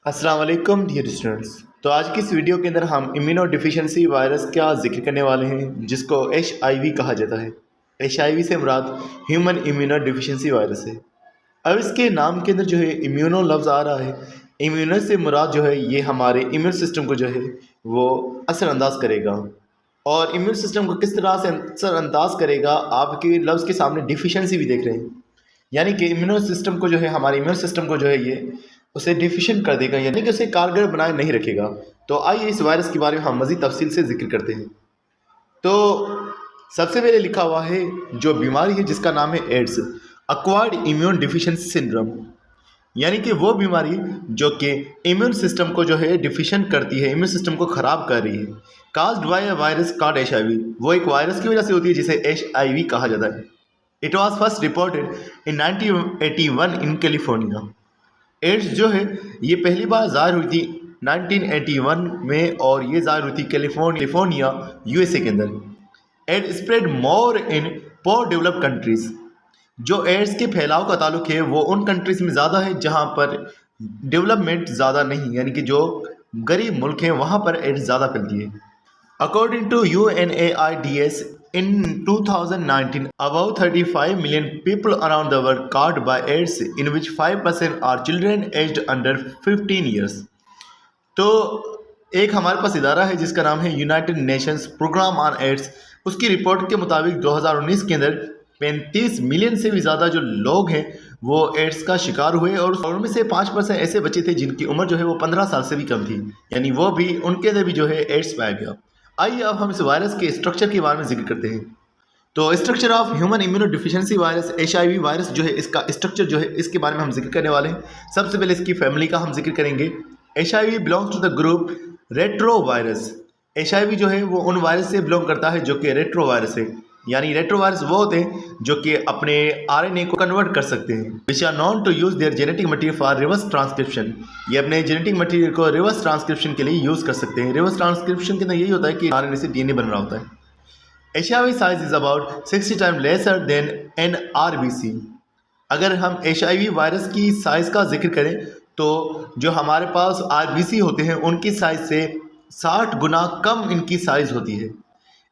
अस्सलाम वालेकुम dear students. तो आज की इस वीडियो के अंदर हम इम्यूनो डिफिशिएंसी वायरस का जिक्र करने वाले हैं जिसको HIV कहा जाता है। HIV से मुराद ह्यूमन इम्यूनो डिफिशिएंसी वायरस है। अब इसके नाम के अंदर जो है इम्यूनो लफ्ज़ आ रहा है। इम्यूनो से मुराद जो है ये हमारे इम्यून सिस्टम को जो है वो असरअंदाज करेगा। और इम्यून सिस्टम को किस तरह से असरअंदाज करेगा आपके लफ्ज़ के सामने डिफिशिएंसी भी देख रहे हैं। यानी कि इम्यूनो सिस्टम को जो है हमारे इम्यून सिस्टम को जो है ये उसे डिफिशिएंट कर देगा, यानी कि उसे कारगर बनाए नहीं रखेगा। तो आइए इस वायरस के बारे में हम मज़ीद तफसील से जिक्र करते हैं। तो सबसे पहले लिखा हुआ है जो बीमारी है जिसका नाम है AIDS, acquired immune deficiency syndrome. यानी कि वो बीमारी जो कि इम्यून सिस्टम को जो है डिफिशिएंट करती है, इम्यून सिस्टम को ख़राब कर रही है। Caused by a virus called HIV। वो एक वायरस की वजह से होती है जिसे HIV कहा जाता है। It was first reported in 1981 in California. AIDS जो है ये पहली बार ज़ाहिर हुई थी 1981 में, और ये ज़ाहिर हुई थी कैलिफोर्निया USA के अंदर। एड स्प्रेड मोर इन पोर डेवलप्ड कंट्रीज़। जो एड्स के फैलाव का ताल्लुक है वो उन कंट्रीज़ में ज़्यादा है जहाँ पर डेवलपमेंट ज़्यादा नहीं, यानी कि जो गरीब मुल्क हैं वहाँ पर एड्स ज़्यादा फैलती है। According to UNAIDS, in 2019, about 35 million people around the world caught by AIDS, in which 5% are children aged under 15 years. तो एक हमारे पास इदारा है जिसका नाम है United Nations programme on AIDS. उसकी रिपोर्ट के मुताबिक 2019 के अंदर 35 मिलियन से भी ज़्यादा जो लोग हैं वो एड्स का शिकार हुए, और उनमें से 5% ऐसे बच्चे थे जिनकी उम्र जो है वो 15 साल से भी कम थी, यानी वो भी उनके अंदर भी जो है एड्स पाया गया। आइए अब हम इस वायरस के स्ट्रक्चर के बारे में जिक्र करते हैं। तो structure of human immuno deficiency virus HIV virus जो है इसका स्ट्रक्चर जो है इसके बारे में हम जिक्र करने वाले हैं। सबसे पहले इसकी फैमिली का हम जिक्र करेंगे। HIV belongs to the group retrovirus. HIV जो है वो उन वायरस से बिलोंग करता है जो कि रेट्रोवायरस है, यानी रेट्रोवायरस वो होते हैं जो कि अपने RNA को कन्वर्ट कर सकते हैं, which are known to use their genetic material for reverse transcription. ये अपने जेनेटिक मटेरियल को रिवर्स ट्रांसक्रिप्शन के लिए यूज कर सकते हैं। रिवर्स ट्रांसक्रिप्शन के अंदर यही होता है कि RNA से DNA बन रहा होता है। HIV size is about 60 time lesser than an RBC। अगर हम HIV वायरस की साइज़ का जिक्र करें तो जो हमारे पास RBC होते हैं उनकी साइज़ से 60 गुना कम इनकी साइज़ होती है।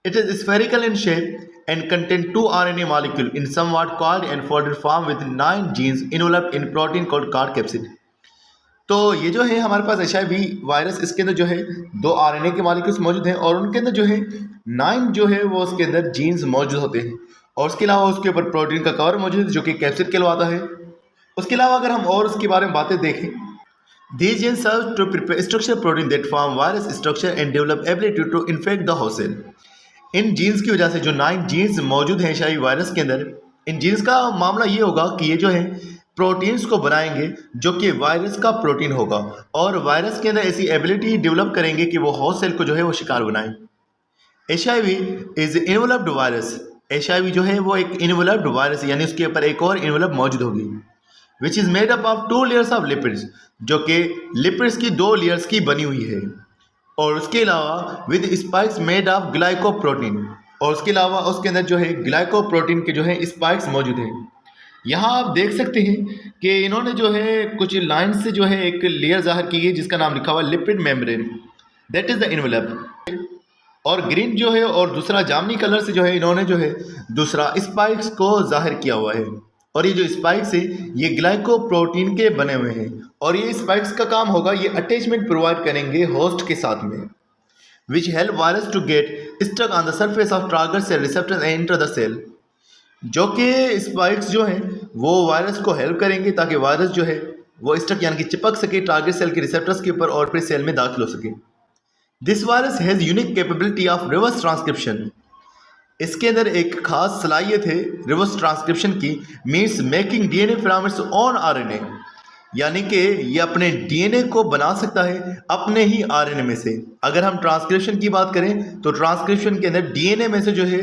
It is spherical in shape and contain 2 RNA molecule in somewhat coiled and folded form with 9 genes enveloped in protein called card capsid। तो ये जो है हमारे पास HIV वायरस, इसके अंदर जो है 2 RNA के मॉलिक्यूल्स मौजूद हैं और उनके अंदर जो है 9 जो है वो उसके अंदर जीन्स मौजूद होते हैं, और उसके अलावा उसके ऊपर प्रोटीन का कवर मौजूद है जो कि कैप्सिड कहलाता है। उसके अलावा अगर हम और उसके बारे में बातें देखें, these genes serve to prepare structure protein that form virus structure and develop ability to infect the host cell। इन जीन्स की वजह से जो 9 जीन्स मौजूद हैं HIV वायरस के अंदर, इन जीन्स का मामला ये होगा कि ये जो है प्रोटीन्स को बनाएंगे जो कि वायरस का प्रोटीन होगा, और वायरस के अंदर ऐसी एबिलिटी डेवलप करेंगे कि वो होस्ट सेल को जो है वो शिकार बनाएं। HIV is enveloped virus. HIV जो है वो एक इन्वेलप्ड वायरस, यानी उसके ऊपर एक और इन्वेलप मौजूद होगी, which is made up of 2 layers of lipids, जो कि लिपिड्स की 2 लेयर्स की बनी हुई है, और उसके अलावा with spikes made of glycoprotein, और उसके अलावा उसके अंदर जो है ग्लाइकोप्रोटीन के जो है स्पाइक्स मौजूद हैं। यहाँ आप देख सकते हैं कि इन्होंने जो है कुछ लाइन से जो है एक लेयर जाहिर की है जिसका नाम लिखा हुआ lipid membrane, that is the envelope. और ग्रीन जो है और दूसरा जामनी कलर से जो है इन्होंने जो है दूसरा स्पाइक्स को जाहिर किया हुआ है, और ये जो स्पाइक्स है ये ग्लाइकोप्रोटीन के बने हुए हैं, और ये स्पाइक्स का काम होगा ये अटैचमेंट प्रोवाइड करेंगे होस्ट के साथ में, which help virus to get stuck on the surface of target cell receptor and enter the cell. जो कि स्पाइक्स जो हैं वो वायरस को हेल्प करेंगे ताकि वायरस जो है वो स्टक यानी कि चिपक सके टारगेट सेल के रिसेप्टर्स के ऊपर और फिर सेल में दाखिल हो सके। This virus has unique capability of reverse transcription. इसके अंदर एक खास सलाहियत है रिवर्स ट्रांसक्रिप्शन की, means making DNA from its own RNA, यानी कि ये अपने DNA को बना सकता है अपने ही RNA में से। अगर हम ट्रांसक्रिप्शन की बात करें तो ट्रांसक्रिप्शन के अंदर DNA में से जो है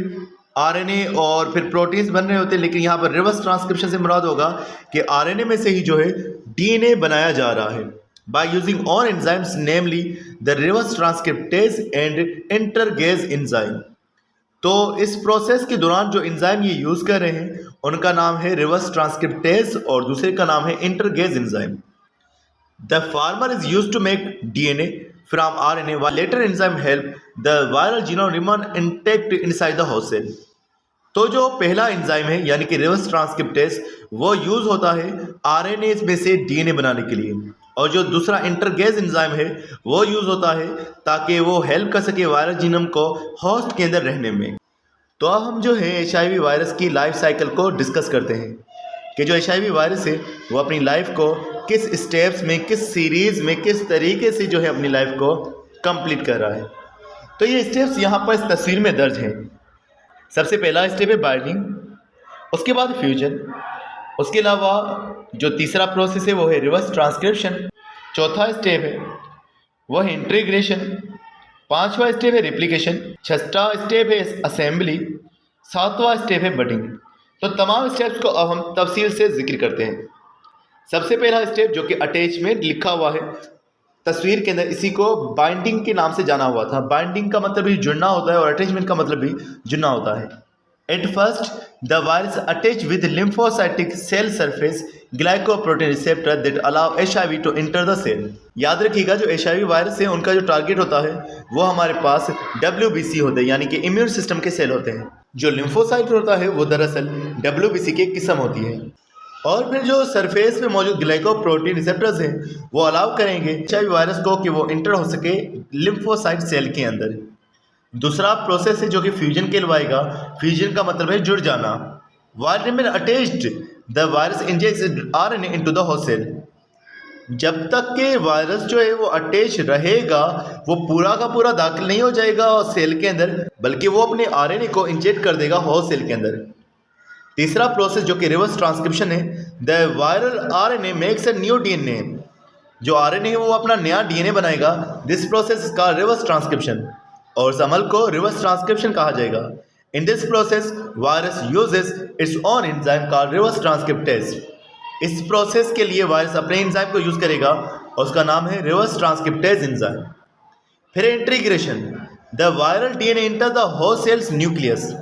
RNA और फिर प्रोटीन्स बन रहे होते हैं, लेकिन यहाँ पर रिवर्स ट्रांसक्रिप्शन से मुराद होगा कि RNA में से ही जो है DNA बनाया जा रहा है by using on enzymes namely the reverse transcriptase and integrase enzyme. तो इस प्रोसेस के दौरान जो एंजाइम ये यूज़ कर रहे हैं उनका नाम है रिवर्स ट्रांसक्रिप्टेज और दूसरे का नाम है इंटरगेज enzyme. The former is used to make DNA from RNA, while later enzyme help the viral genome remain intact inside the host cell. तो जो पहला एंजाइम है यानी कि रिवर्स ट्रांसक्रिप्टेज वो यूज होता है आरएनए में से डीएनए बनाने के लिए, और जो दूसरा इंटरगेज एंजाइम है वो यूज होता है ताकि वो हेल्प कर सके वायरस जीनोम को होस्ट के अंदर रहने में। तो अब हम जो है एचआईवी वायरस की लाइफ साइकिल को डिस्कस करते हैं कि जो एचआईवी वायरस है वो अपनी लाइफ को किस स्टेप्स में, किस सीरीज में, किस तरीके से जो है अपनी लाइफ को कंप्लीट कर रहा है। तो ये स्टेप्स यहाँ पर इस तस्वीर में दर्ज हैं। सबसे पहला स्टेप है बाइंडिंग, उसके बाद फ्यूजन, उसके अलावा जो तीसरा प्रोसेस है वो है रिवर्स ट्रांसक्रिप्शन, चौथा स्टेप है वो है इंटीग्रेशन, पांचवा स्टेप है रेप्लिकेशन, छठा स्टेप है असेंबली, सातवां स्टेप है बडिंग। तो तमाम स्टेप्स को अब हम तफसील से जिक्र करते हैं। सबसे पहला स्टेप जो कि अटैचमेंट लिखा हुआ है तस्वीर के अंदर, इसी को बाइंडिंग के नाम से जाना हुआ था। बाइंडिंग का मतलब भी जुड़ना होता है और अटैचमेंट का मतलब भी जुड़ना होता है। At first the virus attach with lymphocytic cell surface glycoprotein receptor that allow HIV to enter the cell. याद रखिएगा जो एचआईवी वायरस है उनका जो टारगेट होता है वो हमारे पास WBC होते हैं यानी कि इम्यून सिस्टम के सेल होते हैं। जो लिम्फोसाइट होता है वो दरअसल WBC की किस्म होती है, और फिर जो सरफेस पे मौजूद ग्लाइकोप्रोटीन रिसेप्टर्स हैं वो अलाउ करेंगे एचआईवी वायरस को कि वो इंटर हो सके लिम्फोसाइट सेल के अंदर। दूसरा प्रोसेस है जो कि फ्यूजन कहलवाएगा। फ्यूजन का मतलब है जुड़ जाना। While remain attached the virus injects RNA into the host cell. जब तक के वायरस जो है वो अटैच रहेगा वो पूरा का पूरा दाखिल नहीं हो जाएगा सेल के अंदर, बल्कि वो अपने आरएनए को इंजेक्ट कर देगा होस्ट सेल के अंदर। तीसरा प्रोसेस जो कि रिवर्स ट्रांसक्रिप्शन है, the viral RNA makes a new DNA. जो आरएनए है वो अपना नया डीएनए बनाएगा। दिस प्रोसेस का रिवर्स ट्रांसक्रिप्शन, और इस अमल को रिवर्स ट्रांसक्रिप्शन कहा जाएगा। In this process virus uses its own enzyme called reverse transcriptase. इस प्रोसेस के लिए वायरस अपने एंजाइम को यूज करेगा और उसका नाम है रिवर्स ट्रांसक्रिप्टेज एंजाइम। फिर integration, the viral DNA enter the host cells nucleus.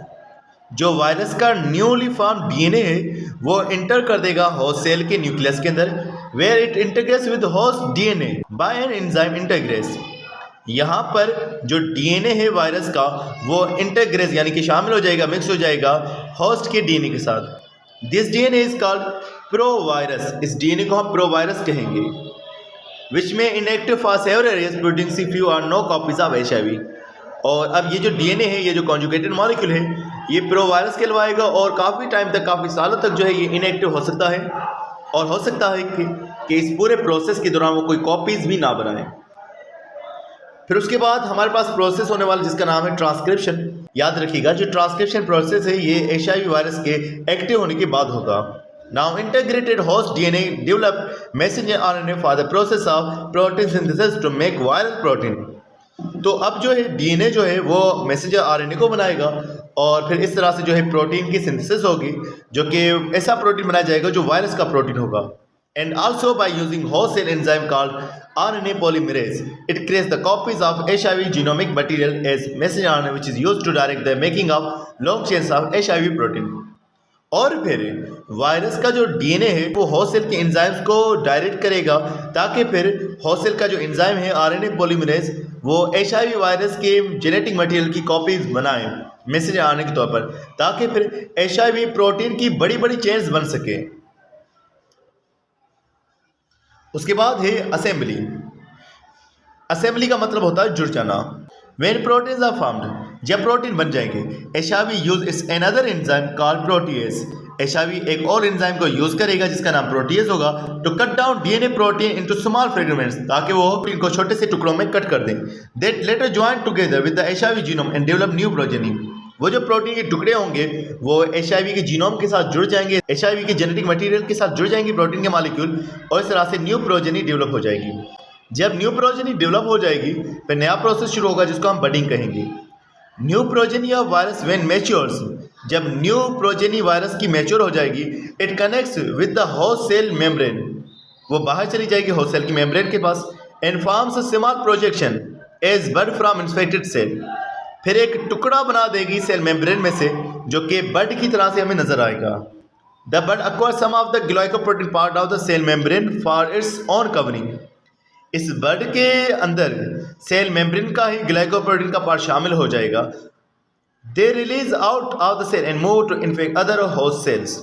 जो वायरस का न्यूली फॉर्म डीएनए है वो इंटर कर देगा होस्ट सेल के न्यूक्लियस के अंदर, where it integrates with host DNA by an enzyme integrase. यहाँ पर जो डीएनए है वायरस का वो इंटीग्रेस यानी कि शामिल हो जाएगा, मिक्स हो जाएगा होस्ट के डीएनए के साथ। This DNA is called provirus. इस डीएनए को हम प्रोवायरस कहेंगे। विच में inactive for several areas producing few और नो कॉपीज ऑफ एचआईवी। और अब ये जो डीएनए है, ये जो कॉन्जुगेटेड मॉलिक्यूल है, ये प्रोवायरस कहलवाएगा और काफ़ी टाइम तक, काफ़ी सालों तक जो है ये इनएक्टिव हो सकता है, और हो सकता है कि इस पूरे प्रोसेस के दौरान वो कोई कॉपीज़ भी ना बनाए। फिर उसके बाद हमारे पास प्रोसेस होने वाला जिसका नाम है ट्रांसक्रिप्शन। याद रखिएगा जो ट्रांसक्रिप्शन प्रोसेस है ये एचआईवी वायरस के एक्टिव होने के बाद होगा। Now integrated host DNA develop messenger RNA for the process of protein synthesis to make viral protein. तो अब जो है डीएनए जो है वो मैसेंजर आरएनए को बनाएगा और फिर इस तरह से जो है प्रोटीन की सिंथेसिस होगी, जो कि ऐसा प्रोटीन बनाया जाएगा जो वायरस का प्रोटीन होगा। And also by using host cell enzyme called RNA polymerase, it creates the copies of HIV genomic material as messenger RNA which is used to direct the making of long chains of HIV protein। और फिर virus का जो DNA है वो host cell के enzymes को direct करेगा ताकि फिर होस्ट सेल का जो एंजाइम है RNA polymerase वो HIV वायरस के जेनेटिक मटेरियल की कॉपीज बनाए मैसेंजर आरएनए के तौर पर, ताकि फिर HIV प्रोटीन की बड़ी बड़ी चेन्स बन सके। उसके बाद है असेंबली। असेंबली का मतलब होता है जुड़ जाना। When proteins are formed, जब प्रोटीन बन जाएंगे, HIV use is another enzyme called protease। HIV एक और एंजाइम को यूज करेगा जिसका नाम प्रोटीएज होगा, to cut down DNA protein into small fragments, ताकि वो प्रोटीन को छोटे से टुकड़ों में कट कर दें। That later join together with the HIV genome and develop new progeny। वो जो प्रोटीन के टुकड़े होंगे वो HIV के जीनोम के साथ जुड़ जाएंगे, HIV के जेनेटिक मटेरियल के साथ जुड़ जाएंगे प्रोटीन के मॉलिक्यूल, और इस तरह से न्यू प्रोजेनी डेवलप हो जाएगी। जब न्यू प्रोजेनी डेवलप हो जाएगी फिर नया प्रोसेस शुरू होगा जिसको हम बडिंग कहेंगे। New progeny of virus when matures, जब न्यू प्रोजेनी वायरस की मैच्योर हो जाएगी, it connects with the host cell membrane, वो बाहर चली जाएगी होस्ट सेल की मेम्ब्रेन के पास, and forms a small projection as bud from infected cell, फिर एक टुकड़ा बना देगी सेल मेम्ब्रेन में से जो कि बड की तरह से हमें नजर आएगा। The bud acquires some of the glycoprotein part of the cell membrane for its own covering. इस बड के अंदर सेल मेम्ब्रेन का ही ग्लाइकोप्रोटीन का पार्ट शामिल हो जाएगा. They release out of the cell and move to infect other host cells.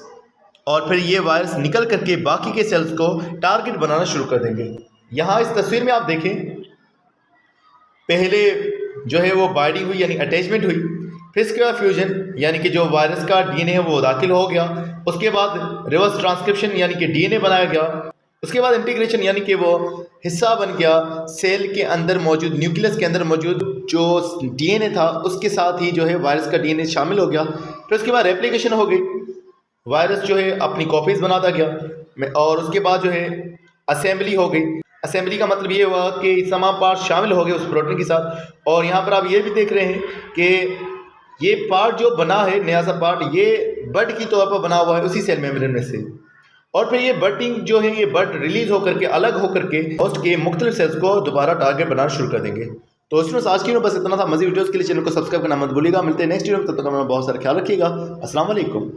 और फिर ये वायरस निकल करके बाकी के सेल्स को टारगेट बनाना शुरू कर देंगे. यहाँ इस तस्वीर में आप देखें, पहले जो है वो बाइंडिंग हुई यानी अटैचमेंट हुई, फिर इसके बाद फ्यूजन यानी कि जो वायरस का डीएनए है वो दाखिल हो गया, उसके बाद रिवर्स ट्रांसक्रिप्शन यानी कि डीएनए बनाया गया, उसके बाद इंटीग्रेशन यानी कि वो हिस्सा बन गया सेल के अंदर मौजूद न्यूक्लियस के अंदर मौजूद जो डीएनए था उसके साथ ही जो है वायरस का डीएनए शामिल हो गया. फिर उसके बाद रेप्लिकेशन हो गई, वायरस जो है अपनी कॉपीज बनाता गया और उसके बाद जो है असेंबली हो गई. असेंबली का मतलब ये हुआ कि तमाम पार्ट शामिल हो गए उस प्रोटीन के साथ. और यहाँ पर आप ये भी देख रहे हैं कि ये पार्ट जो बना है नया सा पार्ट ये बड की तौर पर बना हुआ है उसी सेल मेम्ब्रेन में से. और फिर ये बडिंग जो है ये बड रिलीज होकर के अलग होकर के होस्ट के मुख्तलिफ सेल्स को दोबारा टारगेट बनाना शुरू कर देंगे. तो स्टूडेंट्स आज की बस इतना था. मज़ीद वीडियोस के लिए चैनल को सब्सक्राइब करना मत भूलिएगा. मिलते हैं नेक्स्ट वीडियो में, तब तक अपना बहुत सारा ख्याल रखिएगा. अस्सलाम वालेकुम.